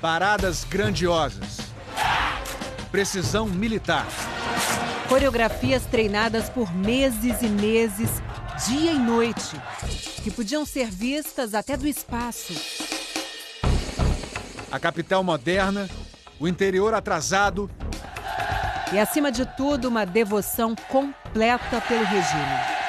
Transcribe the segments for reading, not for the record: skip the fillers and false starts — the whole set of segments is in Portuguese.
Paradas grandiosas. Precisão militar. Coreografias treinadas por meses e meses, dia e noite, que podiam ser vistas até do espaço. A capital moderna, o interior atrasado. E, acima de tudo, uma devoção completa pelo regime.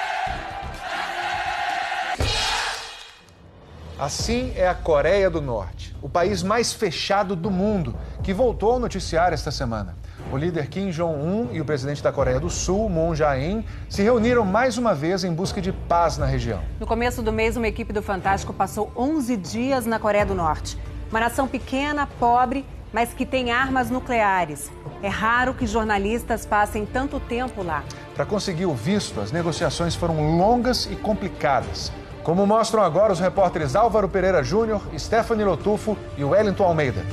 Assim é a Coreia do Norte, o país mais fechado do mundo, que voltou ao noticiário esta semana. O líder Kim Jong-un e o presidente da Coreia do Sul, Moon Jae-in, se reuniram mais uma vez em busca de paz na região. No começo do mês, uma equipe do Fantástico passou 11 dias na Coreia do Norte. Uma nação pequena, pobre, mas que tem armas nucleares. É raro que jornalistas passem tanto tempo lá. Para conseguir o visto, as negociações foram longas e complicadas. Como mostram agora os repórteres Álvaro Pereira Júnior, Stephanie Lotufo e Wellington Almeida.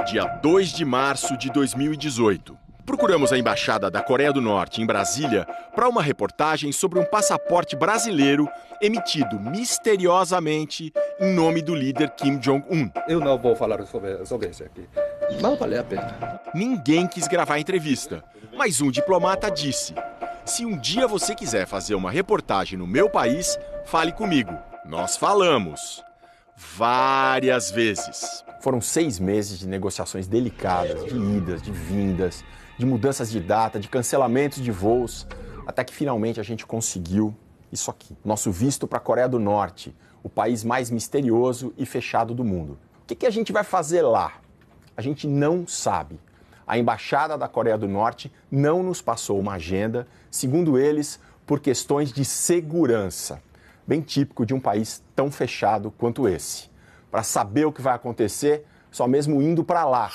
Dia 2 de março de 2018. Procuramos a Embaixada da Coreia do Norte em Brasília para uma reportagem sobre um passaporte brasileiro emitido misteriosamente em nome do líder Kim Jong-un. Eu não vou falar sobre isso aqui. Não vale a pena. Ninguém quis gravar a entrevista, mas um diplomata disse: se um dia você quiser fazer uma reportagem no meu país, fale comigo. Nós falamos. Várias vezes. Foram 6 meses de negociações delicadas, de idas, de vindas, de mudanças de data, de cancelamentos de voos, até que finalmente a gente conseguiu isso aqui. Nosso visto para a Coreia do Norte, o país mais misterioso e fechado do mundo. O que a gente vai fazer lá? A gente não sabe. A Embaixada da Coreia do Norte não nos passou uma agenda, segundo eles, por questões de segurança. Bem típico de um país tão fechado quanto esse. Para saber o que vai acontecer, só mesmo indo para lá.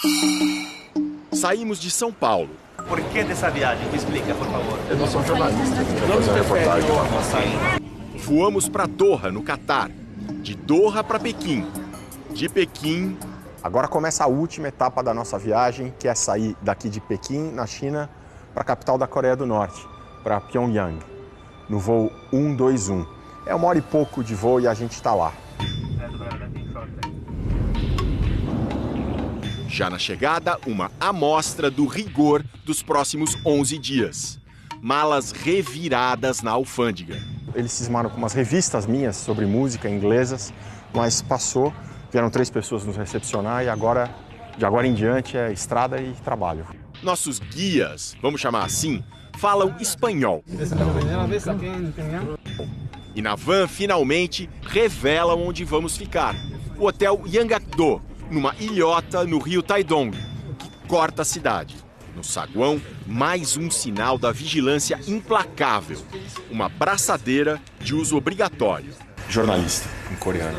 Saímos de São Paulo. Por que dessa viagem? Me explica, por favor. Eu não sou jornalista, eu vou fazer uma reportagem lá. Voamos para Doha, no Catar. De Doha para Pequim. De Pequim... Agora começa a última etapa da nossa viagem, que é sair daqui de Pequim, na China, para a capital da Coreia do Norte, para Pyongyang, no voo 121. É 1 hora e pouco de voo e a gente está lá. Já na chegada, uma amostra do rigor dos próximos 11 dias. Malas reviradas na alfândega. Eles cismaram com umas revistas minhas sobre música inglesas, mas passou. Vieram 3 pessoas nos recepcionar e agora, de agora em diante, é estrada e trabalho. Nossos guias, vamos chamar assim, falam espanhol. E na van, finalmente, revelam onde vamos ficar. O Hotel Yanggakdo, numa ilhota no rio Taedong, que corta a cidade. No saguão, mais um sinal da vigilância implacável. Uma braçadeira de uso obrigatório. Jornalista, em coreano.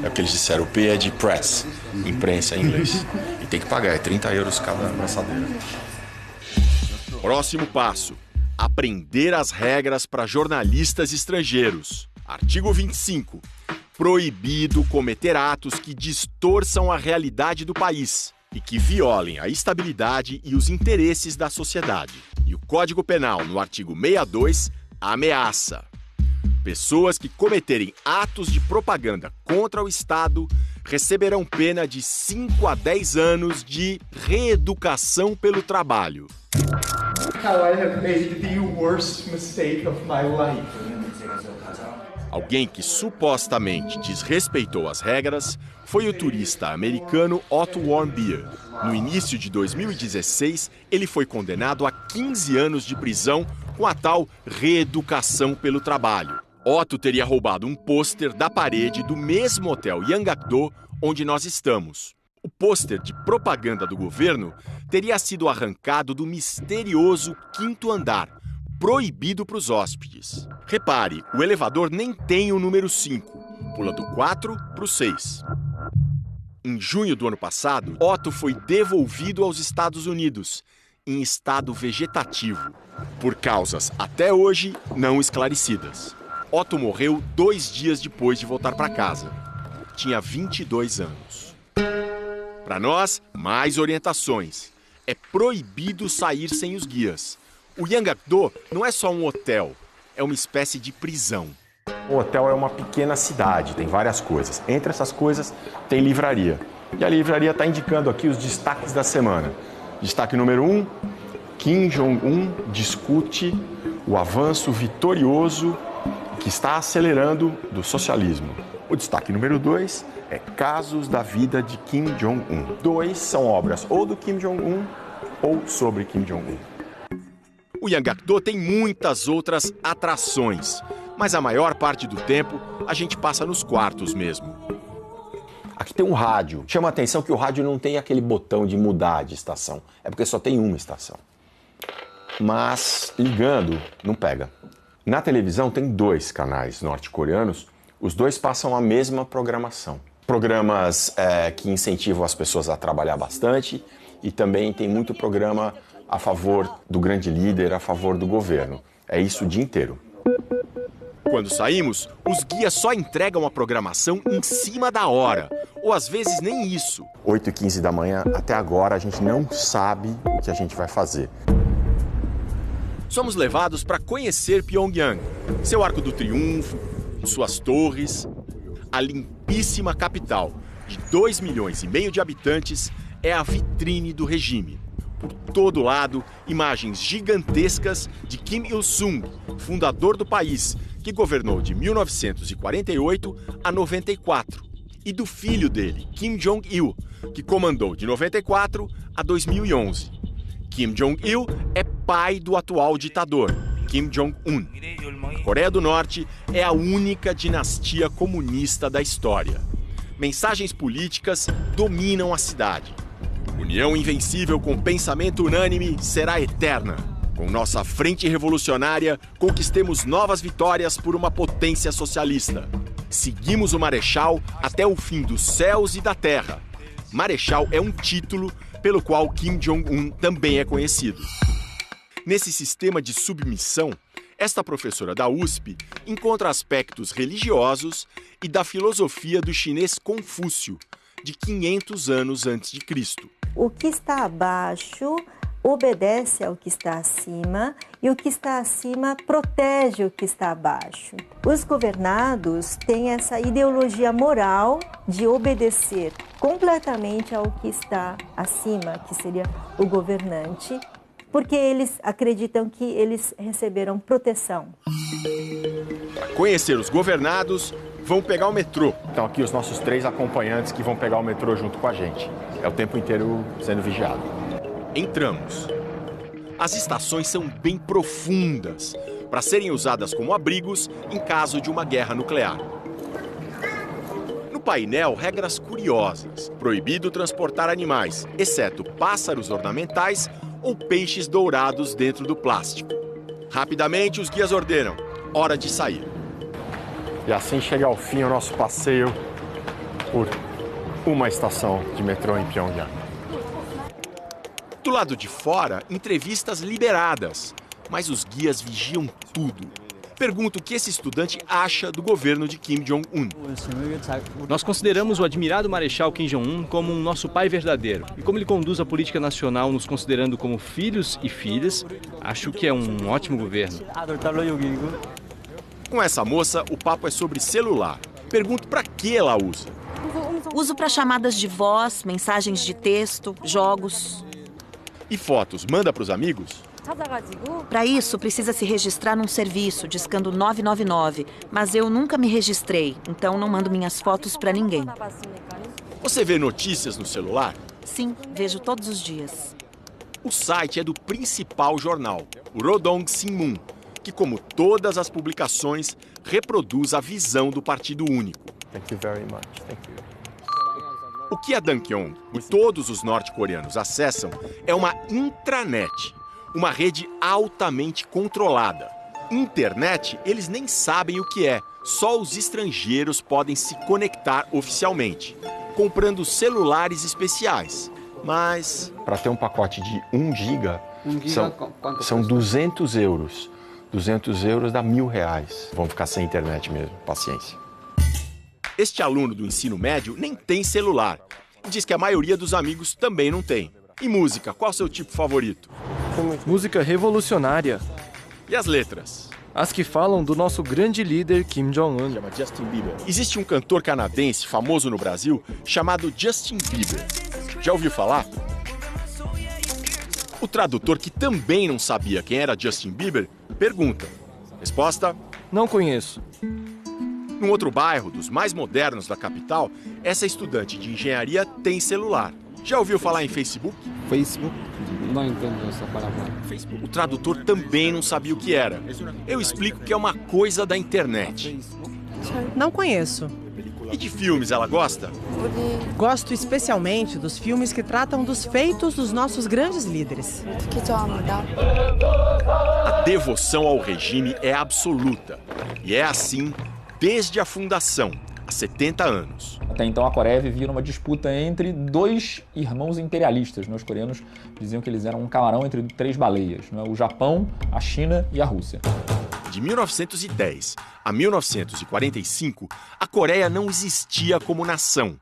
É o que eles disseram, o P é de press, imprensa em inglês. E tem que pagar, é 30 euros cada braçadeira. Próximo passo, aprender as regras para jornalistas estrangeiros. Artigo 25. Proibido cometer atos que distorçam a realidade do país e que violem a estabilidade e os interesses da sociedade. E o Código Penal, no artigo 62, ameaça. Pessoas que cometerem atos de propaganda contra o Estado receberão pena de 5 a 10 anos de reeducação pelo trabalho. Alguém que supostamente desrespeitou as regras foi o turista americano Otto Warmbier. No início de 2016, ele foi condenado a 15 anos de prisão com a tal reeducação pelo trabalho. Otto teria roubado um pôster da parede do mesmo hotel Yanggakdo onde nós estamos. O pôster de propaganda do governo teria sido arrancado do misterioso 5º andar, proibido para os hóspedes. Repare, o elevador nem tem o número 5, pula do 4 para o 6. Em junho do ano passado, Otto foi devolvido aos Estados Unidos, em estado vegetativo, por causas até hoje não esclarecidas. Otto morreu 2 dias depois de voltar para casa. Tinha 22 anos. Para nós, mais orientações. É proibido sair sem os guias. O Yanggakdo não é só um hotel, é uma espécie de prisão. O hotel é uma pequena cidade, tem várias coisas. Entre essas coisas tem livraria. E a livraria está indicando aqui os destaques da semana. Destaque número 1, Kim Jong-un discute o avanço vitorioso que está acelerando do socialismo. O destaque número 2 é Casos da Vida de Kim Jong-un. 2 são obras ou do Kim Jong-un ou sobre Kim Jong-un. O Yanggakdo tem muitas outras atrações, mas a maior parte do tempo a gente passa nos quartos mesmo. Aqui tem um rádio. Chama a atenção que o rádio não tem aquele botão de mudar de estação. É porque só tem uma estação. Mas ligando, não pega. Na televisão tem 2 canais norte-coreanos. Os 2 passam a mesma programação. Programas que incentivam as pessoas a trabalhar bastante e também tem muito programa a favor do grande líder, a favor do governo. É isso o dia inteiro. Quando saímos, os guias só entregam a programação em cima da hora, ou às vezes nem isso. 8h15 da manhã, até agora a gente não sabe o que a gente vai fazer. Somos levados para conhecer Pyongyang, seu Arco do Triunfo, suas torres. A limpíssima capital, de 2,5 milhões de habitantes, é a vitrine do regime. Por todo lado, imagens gigantescas de Kim Il-sung, fundador do país, que governou de 1948 a 94, e do filho dele, Kim Jong-il, que comandou de 94 a 2011. Kim Jong-il é pai do atual ditador, Kim Jong-un. A Coreia do Norte é a única dinastia comunista da história. Mensagens políticas dominam a cidade. União invencível com pensamento unânime será eterna. Com nossa frente revolucionária, conquistemos novas vitórias por uma potência socialista. Seguimos o Marechal até o fim dos céus e da terra. Marechal é um título pelo qual Kim Jong-un também é conhecido. Nesse sistema de submissão, esta professora da USP encontra aspectos religiosos e da filosofia do chinês Confúcio, de 500 anos antes de Cristo. O que está abaixo obedece ao que está acima e o que está acima protege o que está abaixo. Os governados têm essa ideologia moral de obedecer completamente ao que está acima, que seria o governante, porque eles acreditam que eles receberam proteção. Para conhecer os governados, vão pegar o metrô. Então aqui os nossos 3 acompanhantes que vão pegar o metrô junto com a gente. É o tempo inteiro sendo vigiado. Entramos. As estações são bem profundas, para serem usadas como abrigos em caso de uma guerra nuclear. No painel, regras curiosas. Proibido transportar animais, exceto pássaros ornamentais ou peixes dourados dentro do plástico. Rapidamente, os guias ordenam: hora de sair. E assim chega ao fim o nosso passeio por uma estação de metrô em Pyongyang. Do lado de fora, entrevistas liberadas, mas os guias vigiam tudo. Pergunto o que esse estudante acha do governo de Kim Jong-un. Nós consideramos o admirado Marechal Kim Jong-un como um nosso pai verdadeiro. E como ele conduz a política nacional nos considerando como filhos e filhas, acho que é um ótimo governo. Com essa moça, o papo é sobre celular. Pergunto para que ela usa. Uso para chamadas de voz, mensagens de texto, jogos. E fotos, manda para os amigos? Para isso, precisa se registrar num serviço, discando 999. Mas eu nunca me registrei, então não mando minhas fotos para ninguém. Você vê notícias no celular? Sim, vejo todos os dias. O site é do principal jornal, o Rodong Sinmun, que, como todas as publicações, reproduz a visão do Partido Único. Thank you very much. Thank you. O que a Dankyon e todos os norte-coreanos acessam é uma intranet, uma rede altamente controlada. Internet, eles nem sabem o que é, só os estrangeiros podem se conectar oficialmente, comprando celulares especiais. Mas... para ter um pacote de 1 giga, são 200 euros. 200 euros dá R$1.000. Vão ficar sem internet mesmo, paciência. Este aluno do ensino médio nem tem celular. Diz que a maioria dos amigos também não tem. E música, qual é o seu tipo favorito? Música revolucionária. E as letras? as que falam do nosso grande líder Kim Jong-un. Chama Justin Bieber. Existe um cantor canadense famoso no Brasil chamado Justin Bieber. Já ouviu falar? O tradutor, que também não sabia quem era Justin Bieber, pergunta. Resposta: não conheço. Num outro bairro, dos mais modernos da capital, essa estudante de engenharia tem celular. Já ouviu falar em Facebook? Facebook? Não entendo essa palavra. O tradutor também não sabia o que era. Eu explico que é uma coisa da internet. Não conheço. E de filmes ela gosta? Gosto especialmente dos filmes que tratam dos feitos dos nossos grandes líderes. A devoção ao regime é absoluta. E é assim desde a fundação, há 70 anos. Até então a Coreia vivia numa disputa entre dois irmãos imperialistas. Os coreanos diziam que eles eram um camarão entre 3 baleias, o Japão, a China e a Rússia. De 1910 a 1945, a Coreia não existia como nação.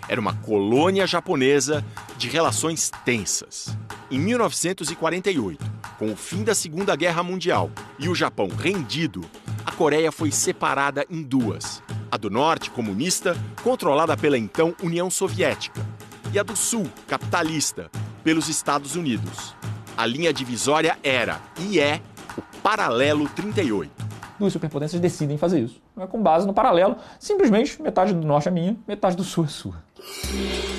Era uma colônia japonesa de relações tensas. Em 1948, com o fim da Segunda Guerra Mundial e o Japão rendido, a Coreia foi separada em duas. A do Norte, comunista, controlada pela então União Soviética, e a do Sul, capitalista, pelos Estados Unidos. A linha divisória era, e é, o Paralelo 38. Duas superpotências decidem fazer isso. Com base no paralelo, simplesmente metade do Norte é minha, metade do Sul é sua.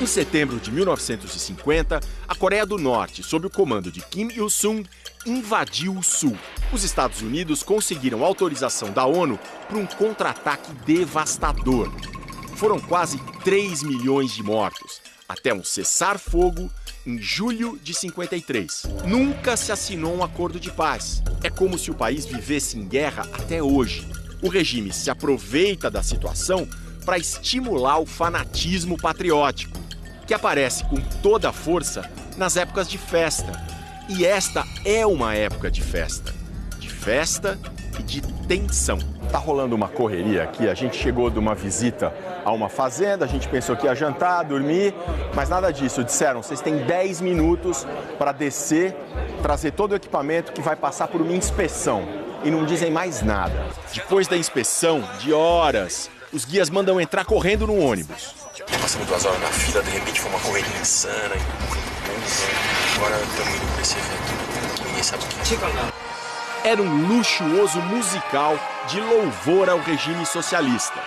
Em setembro de 1950, a Coreia do Norte, sob o comando de Kim Il-sung, invadiu o Sul. Os Estados Unidos conseguiram autorização da ONU para um contra-ataque devastador. Foram quase 3 milhões de mortos, até um cessar-fogo em julho de 53. Nunca se assinou um acordo de paz. É como se o país vivesse em guerra até hoje. O regime se aproveita da situação para estimular o fanatismo patriótico, que aparece com toda a força nas épocas de festa. E esta é uma época de festa. De festa e de tensão. Tá rolando uma correria aqui, a gente chegou de uma visita a uma fazenda, a gente pensou que ia jantar, dormir, mas nada disso. Disseram, vocês têm 10 minutos para descer, trazer todo o equipamento que vai passar por uma inspeção. E não dizem mais nada. Depois da inspeção, de horas, os guias mandam entrar correndo no ônibus. Passamos 2 horas na fila, de repente foi uma correria insana. Agora estamos indo para esse evento que ninguém sabe o que é. Era um luxuoso musical de louvor ao regime socialista.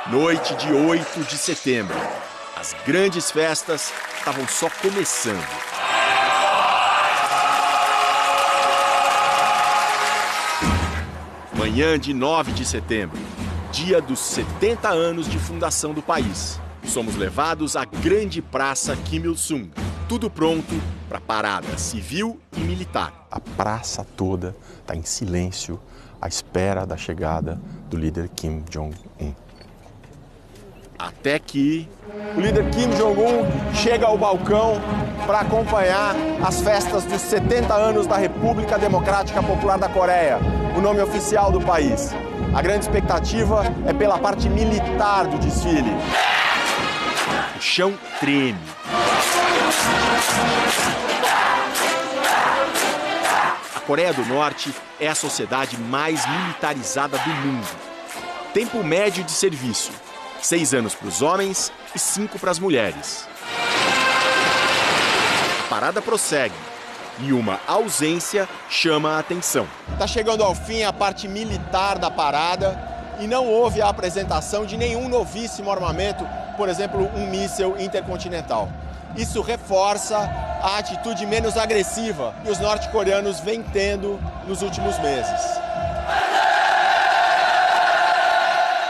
Noite de 8 de setembro. As grandes festas estavam só começando. Manhã de 9 de setembro, dia dos 70 anos de fundação do país. Somos levados à grande praça Kim Il-sung. Tudo pronto para parada civil e militar. A praça toda está em silêncio, à espera da chegada do líder Kim Jong-un. Até que o líder Kim Jong-un chega ao balcão para acompanhar as festas dos 70 anos da República Democrática Popular da Coreia, o nome oficial do país. A grande expectativa é pela parte militar do desfile. O chão treme. A Coreia do Norte é a sociedade mais militarizada do mundo. Tempo médio de serviço: 6 anos para os homens e 5 para as mulheres. A parada prossegue e uma ausência chama a atenção. Está chegando ao fim a parte militar da parada e não houve a apresentação de nenhum novíssimo armamento, por exemplo, um míssil intercontinental. Isso reforça a atitude menos agressiva que os norte-coreanos vêm tendo nos últimos meses.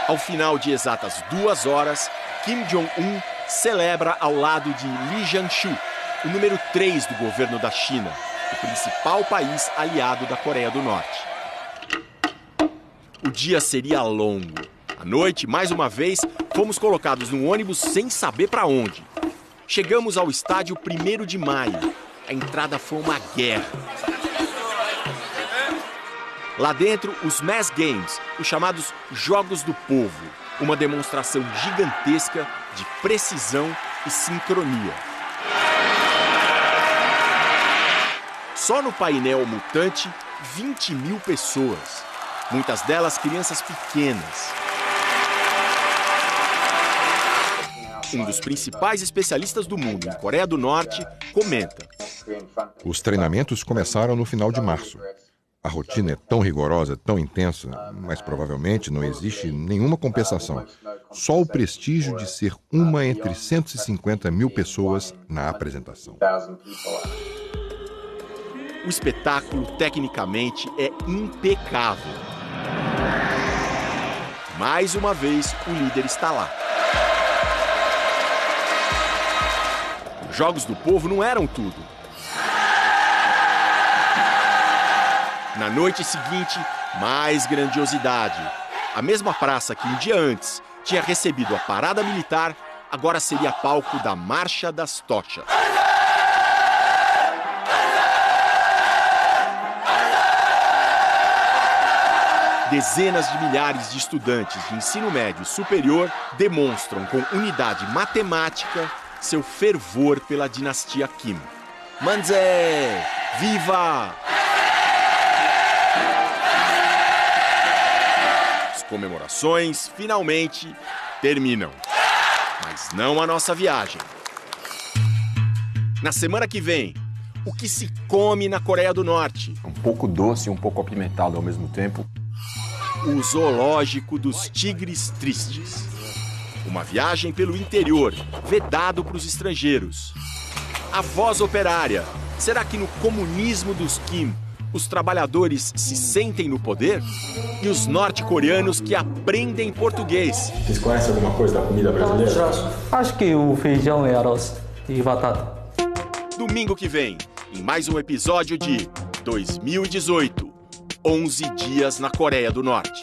Ao final de exatas 2 horas, Kim Jong-un celebra ao lado de Lee Jang-soo, o número 3 do governo da China, o principal país aliado da Coreia do Norte. O dia seria longo. À noite, mais uma vez, fomos colocados num ônibus sem saber para onde. Chegamos ao estádio 1º de maio. A entrada foi uma guerra. Lá dentro, os Mass Games, os chamados Jogos do Povo, uma demonstração gigantesca de precisão e sincronia. Só no painel mutante, 20 mil pessoas. muitas delas crianças pequenas. Um dos principais especialistas do mundo em Coreia do Norte comenta: os treinamentos começaram no final de março. A rotina é tão rigorosa, tão intensa, mas provavelmente não existe nenhuma compensação. Só o prestígio de ser uma entre 150 mil pessoas na apresentação. O espetáculo, tecnicamente, é impecável. Mais uma vez, o líder está lá. Os Jogos do Povo não eram tudo. Na noite seguinte, mais grandiosidade. A mesma praça que um dia antes tinha recebido a parada militar, agora seria palco da Marcha das Tochas. Dezenas de milhares de estudantes de ensino médio superior demonstram com unidade matemática seu fervor pela dinastia Kim. Manzé! Viva! As comemorações finalmente terminam. Mas não a nossa viagem. Na semana que vem, o que se come na Coreia do Norte? Um pouco doce e um pouco apimentado ao mesmo tempo. O zoológico dos tigres tristes. Uma viagem pelo interior, vedado para os estrangeiros. A voz operária. Será que no comunismo dos Kim, os trabalhadores se sentem no poder? E os norte-coreanos que aprendem português. Vocês conhecem alguma coisa da comida brasileira? Acho que o feijão é arroz e batata. Domingo que vem, em mais um episódio de 2018, 11 dias na Coreia do Norte.